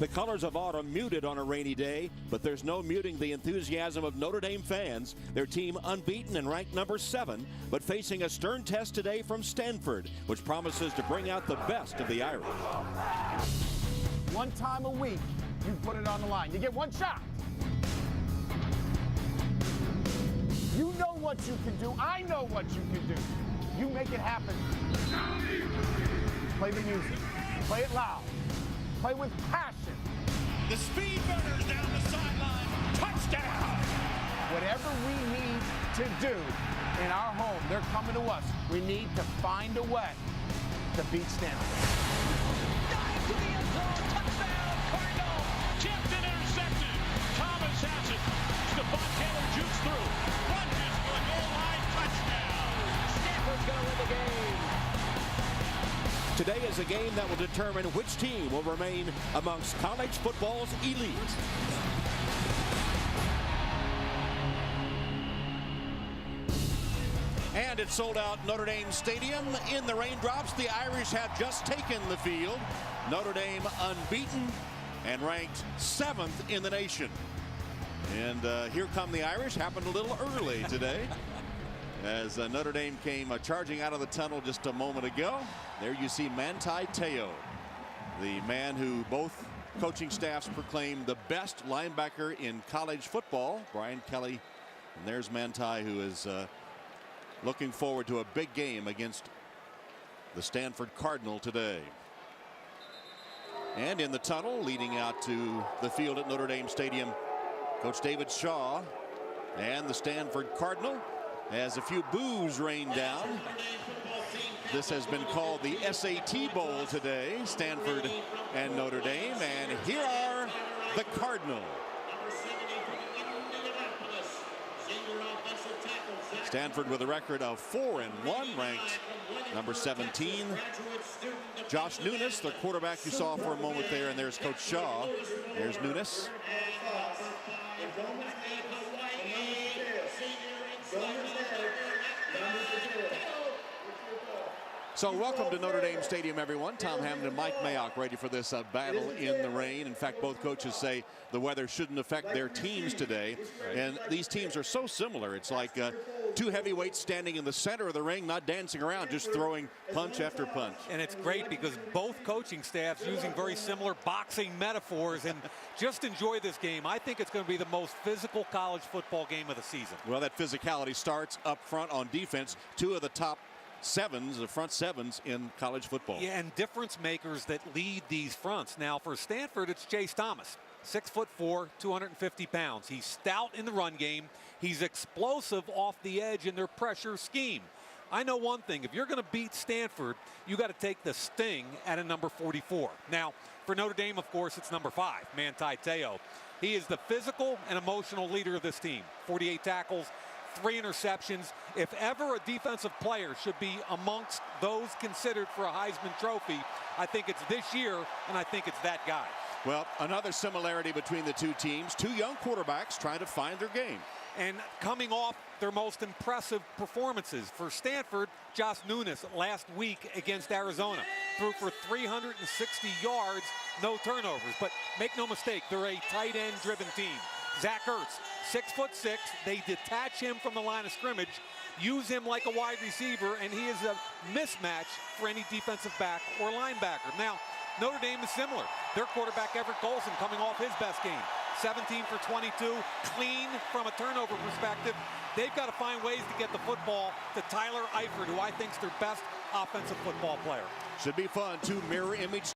The colors of autumn muted on a rainy day, but there's no muting the enthusiasm of Notre Dame fans. Their team unbeaten and ranked number 7, but facing a stern test today from Stanford, which promises to bring out the best of the Irish. One time a week, you put it on the line. You get one shot. You know what you can do. I know what you can do. You make it happen. Play the music. Play it loud. Play with passion. The speed burners down the sideline. Touchdown! Whatever we need to do in our home, they're coming to us. We need to find a way to beat Stanford. Dive to the end zone. Touchdown, Cardinal. Tipped and intercepted. Thomas has it. Stephon Taylor jukes through. Lunges for the goal line. Touchdown. Stanford's going to win the game. Today is a game that will determine which team will remain amongst college football's elite. And it's sold out Notre Dame Stadium. In the raindrops, the Irish have just taken the field. Notre Dame unbeaten and ranked 7th in the nation. And here come the Irish. Happened a little early today, as Notre Dame came charging out of the tunnel just a moment ago. There you see Manti Te'o, the man who both coaching staffs proclaimed the best linebacker in college football, Brian Kelly. And there's Manti, who is looking forward to a big game against the Stanford Cardinal today. And in the tunnel leading out to the field at Notre Dame Stadium, Coach David Shaw and the Stanford Cardinal, as a few boos rain down. This has been called the SAT Bowl today, Stanford and Notre Dame. And here are the Cardinal. Stanford with a record of 4-1, ranked number 17. Josh Nunes, the quarterback you saw for a moment there, and there's Coach Shaw. There's Nunes. So welcome to Notre Dame Stadium, everyone. Tom Hammond and Mike Mayock ready for this battle in the rain. In fact, both coaches say the weather shouldn't affect their teams today. And these teams are so similar. It's like two heavyweights standing in the center of the ring, not dancing around, just throwing punch after punch. And it's great because both coaching staffs using very similar boxing metaphors, and just enjoy this game. I think it's going to be the most physical college football game of the season. Well, that physicality starts up front on defense. Two of the top sevens, the front sevens in college football. Yeah, and difference makers that lead these fronts. Now for Stanford, it's Chase Thomas, 6'4", 250 pounds. He's stout in the run game. He's explosive off the edge in their pressure scheme. I know one thing, if you're going to beat Stanford, you got to take the sting at a number 44. Now for Notre Dame, of course, it's number 5, Manti Te'o. He is the physical and emotional leader of this team. 48 tackles, 3 interceptions. If ever a defensive player should be amongst those considered for a Heisman Trophy, I think it's this year, and I think it's that guy. Well, another similarity between the two teams, two young quarterbacks trying to find their game. And coming off their most impressive performances. For Stanford, Josh Nunes last week against Arizona threw for 360 yards, no turnovers. But make no mistake, they're a tight end driven team. Zach Ertz, 6'6". They detach him from the line of scrimmage, use him like a wide receiver, and he is a mismatch for any defensive back or linebacker. Now, Notre Dame is similar. Their quarterback, Everett Golson, coming off his best game. 17 for 22, clean from a turnover perspective. They've got to find ways to get the football to Tyler Eifert, who I think is their best offensive football player. Should be fun. Two mirror image